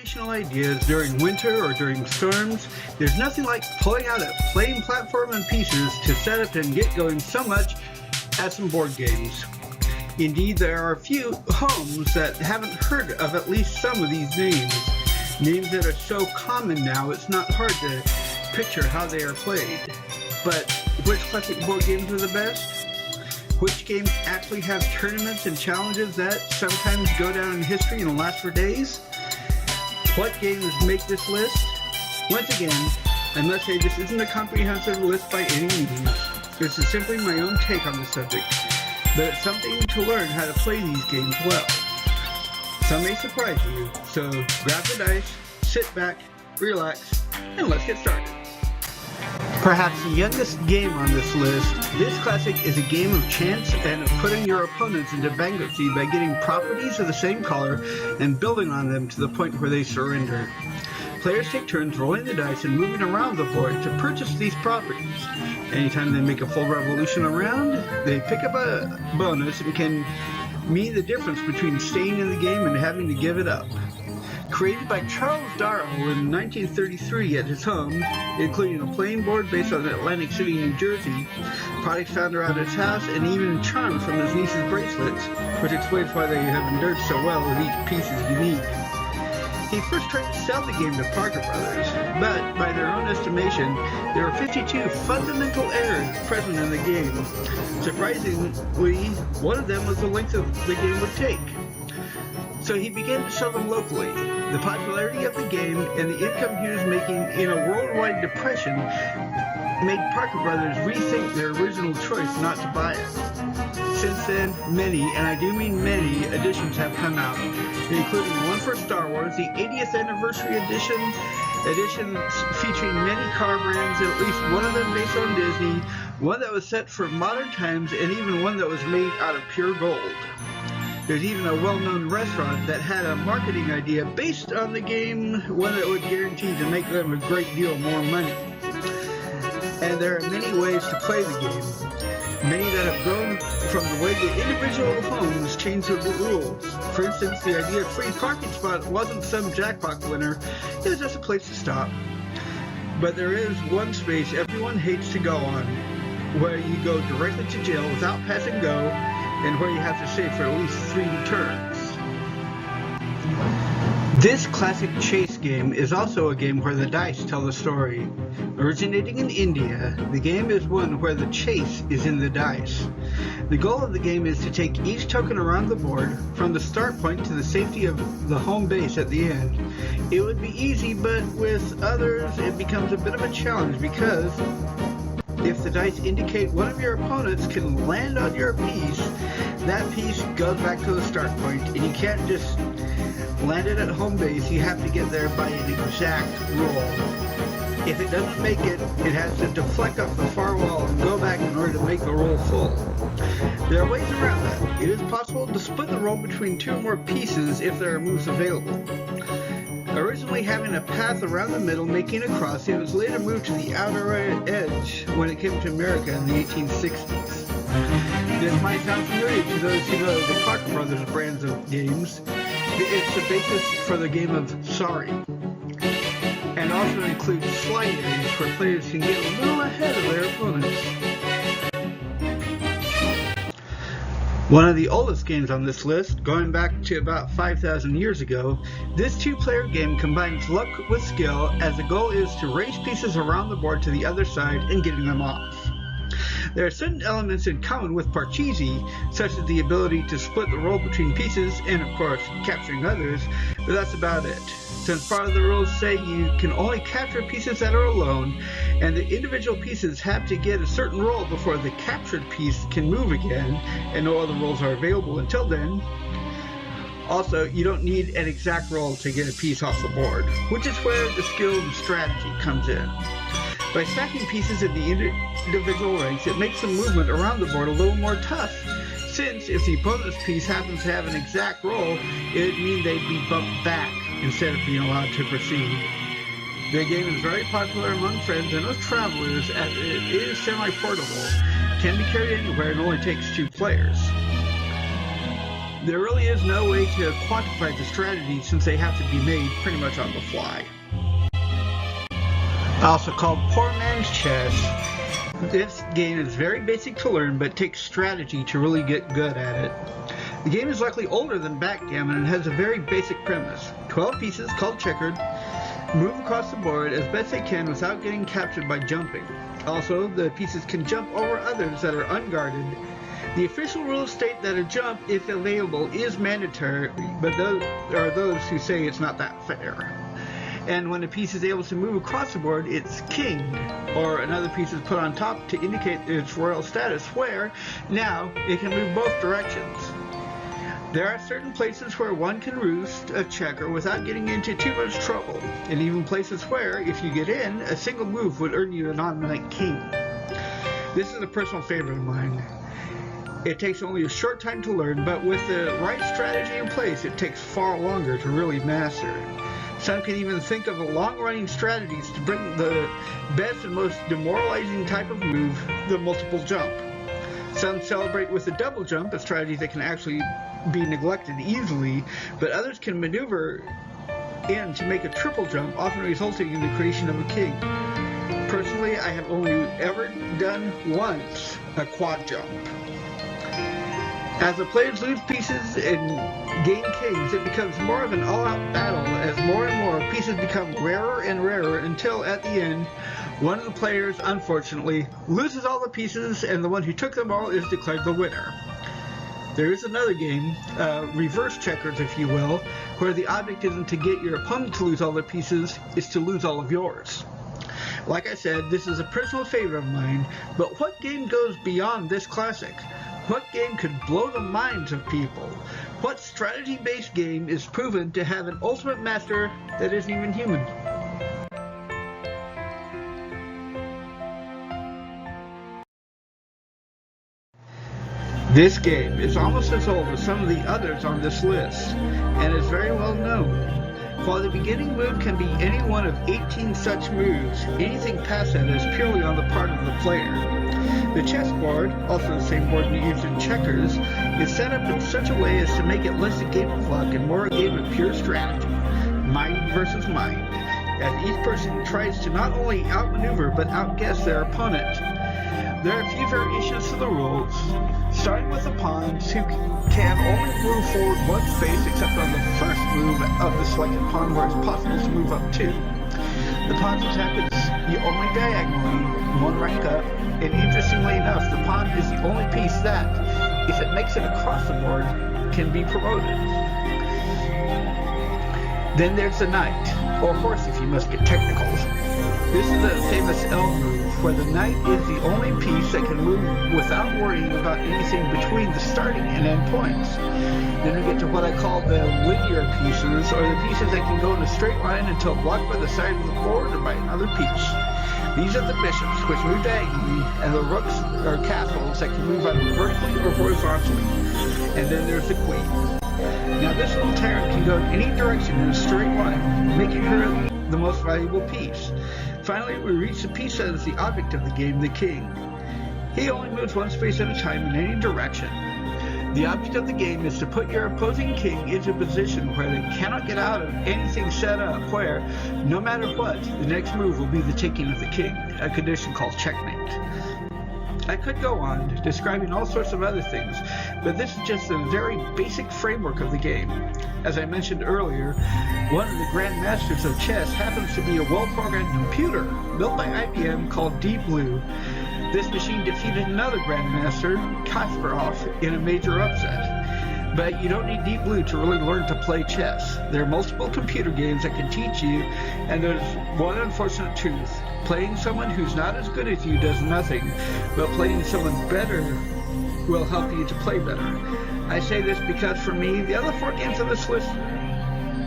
inspirational ideas during winter or during storms, there's nothing like pulling out a plain platform and pieces to set up and get going so much as some board games. Indeed, there are a few homes that haven't heard of at least some of these names. Names that are so common now, it's not hard to picture how they are played. But which classic board games are the best? Which games actually have tournaments and challenges that sometimes go down in history and last for days? What games make this list? Once again, I must say this isn't a comprehensive list by any means. This is simply my own take on the subject, but it's something to learn how to play these games well. Some may surprise you, so grab the dice, sit back, relax, and let's get started. Perhaps the youngest game on this list, this classic is a game of chance and of putting your opponents into bankruptcy by getting properties of the same color and building on them to the point where they surrender. Players take turns rolling the dice and moving around the board to purchase these properties. Anytime they make a full revolution around, they pick up a bonus and can mean the difference between staying in the game and having to give it up. Created by Charles Darrow in 1933 at his home, including a playing board based on Atlantic City, New Jersey, products found around his house, and even charms from his niece's bracelets, which explains why they have endured so well as each piece is unique. He first tried to sell the game to Parker Brothers, but by their own estimation, there were 52 fundamental errors present in the game. Surprisingly, one of them was the length the game would take. So he began to sell them locally. The popularity of the game and the income he was making in a worldwide depression made Parker Brothers rethink their original choice not to buy it. Since then, many, and I do mean many, editions have come out, including one for Star Wars, the 80th Anniversary editions featuring many car brands, at least one of them based on Disney, one that was set for modern times, and even one that was made out of pure gold. There's even a well-known restaurant that had a marketing idea based on the game, one that would guarantee to make them a great deal more money. And there are many ways to play the game, many that have grown from the way the individual homes changed the rules. For instance, the idea of free parking spot wasn't some jackpot winner, it was just a place to stop. But there is one space everyone hates to go on, where you go directly to jail without passing go, and where you have to stay for at least 3 turns. This classic chase game is also a game where the dice tell the story. Originating in India, the game is one where the chase is in the dice. The goal of the game is to take each token around the board from the start point to the safety of the home base at the end. It would be easy, but with others it becomes a bit of a challenge because if the dice indicate one of your opponents can land on your piece, that piece goes back to the start point, and you can't just land it at home base. You have to get there by an exact roll. If it doesn't make it, it has to deflect off the far wall and go back in order to make the roll full. There are ways around that. It is possible to split the roll between 2 or more pieces if there are moves available. Originally having a path around the middle making a cross, it was later moved to the outer edge when it came to America in the 1860s. This might sound familiar to those who know the Parker Brothers brands of games. It's the basis for the game of Sorry, and also includes slide games where players can get a little ahead of their opponents. One of the oldest games on this list, going back to about 5,000 years ago, this 2-player game combines luck with skill as the goal is to race pieces around the board to the other side and getting them off. There are certain elements in common with Parcheesi, such as the ability to split the roll between pieces and, of course, capturing others, but that's about it. Since part of the rules say you can only capture pieces that are alone, and the individual pieces have to get a certain roll before the captured piece can move again, and no other rolls are available until then. Also, you don't need an exact roll to get a piece off the board, which is where the skill and strategy comes in. By stacking pieces in the individual ranks, it makes the movement around the board a little more tough, since if the opponent's piece happens to have an exact roll, it would mean they'd be bumped back instead of being allowed to proceed. The game is very popular among friends and with travelers as it is semi-portable, can be carried anywhere, and only takes 2 players. There really is no way to quantify the strategy since they have to be made pretty much on the fly. Also called Poor Man's Chess, this game is very basic to learn but takes strategy to really get good at it. The game is likely older than backgammon and has a very basic premise. 12 pieces, called checkered, move across the board as best they can without getting captured by jumping. Also, the pieces can jump over others that are unguarded. The official rules state that a jump, if available, is mandatory, but there are those who say it's not that fair. And when a piece is able to move across the board, it's king, or another piece is put on top to indicate its royal status, where now it can move both directions. There are certain places where one can roost a checker without getting into too much trouble, and even places where, if you get in, a single move would earn you an automatic king. This is a personal favorite of mine. It takes only a short time to learn, but with the right strategy in place, it takes far longer to really master. Some can even think of long-running strategies to bring the best and most demoralizing type of move, the multiple jump. Some celebrate with the double jump, a strategy that can actually be neglected easily, but others can maneuver in to make a triple jump, often resulting in the creation of a king. Personally, I have only ever done once a quad jump. As the players lose pieces and gain kings, it becomes more of an all-out battle as more and more pieces become rarer and rarer until, at the end, one of the players, unfortunately, loses all the pieces and the one who took them all is declared the winner. There is another game, reverse checkers if you will, where the object isn't to get your opponent to lose all their pieces, it's to lose all of yours. Like I said, this is a personal favorite of mine, but what game goes beyond this classic? What game could blow the minds of people? What strategy-based game is proven to have an ultimate master that isn't even human? This game is almost as old as some of the others on this list, and is very well known. While the beginning move can be any one of 18 such moves, anything past that is purely on the part of the player. The chessboard, also the same board we used in checkers, is set up in such a way as to make it less a game of luck and more a game of pure strategy, mind versus mind, as each person tries to not only outmaneuver but outguess their opponent. There are a few variations to the rules, starting with the pawns, who can only move forward one space except on the first move of the selected pawn where it's possible to move up two. The pawn's attack is only diagonally, one rank up, and interestingly enough, the pawn is the only piece that, if it makes it across the board, can be promoted. Then there's the knight, or horse if you must get technical. This is a famous L move, where the knight is the only piece that can move without worrying about anything between the starting and end points. Then we get to what I call the linear pieces, or the pieces that can go in a straight line until blocked by the side of the board or by another piece. These are the bishops, which move diagonally, and the rooks are castles that can move either vertically or horizontally. And then there's the queen. Now this little tyrant can go in any direction in a straight line, making her the most valuable piece. Finally, we reach the piece that is the object of the game, the king. He only moves one space at a time in any direction. The object of the game is to put your opposing king into a position where they cannot get out of anything set up, where, no matter what, the next move will be the taking of the king, a condition called checkmate. I could go on, describing all sorts of other things, but this is just a very basic framework of the game. As I mentioned earlier, one of the grandmasters of chess happens to be a well-programmed computer built by IBM called Deep Blue. This machine defeated another grandmaster, Kasparov, in a major upset. But you don't need Deep Blue to really learn to play chess. There are multiple computer games that can teach you, and there's one unfortunate truth. Playing someone who's not as good as you does nothing, but playing someone better will help you to play better. I say this because for me, the other 4 games on this list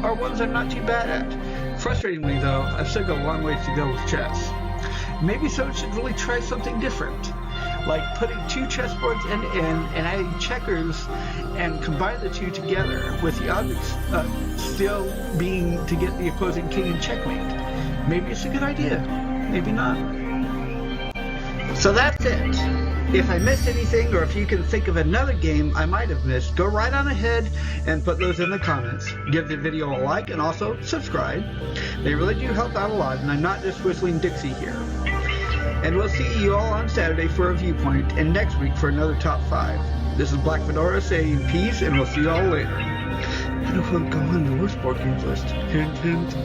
are ones I'm not too bad at. Frustratingly though, I've still got a long ways to go with chess. Maybe someone should really try something different, like putting 2 chessboards end to end and adding checkers and combine the 2 together with the objects still being to get the opposing king in checkmate. Maybe it's a good idea, maybe not. So that's it. If I missed anything, or if you can think of another game I might have missed, go right on ahead and put those in the comments. Give the video a like and also subscribe. They really do help out a lot, and I'm not just whistling Dixie here. And we'll see you all on Saturday for a viewpoint, and next week for another Top 5. This is Black Fedora saying peace, and we'll see you all later. I don't want to go on the worst board games list. Hint, hint.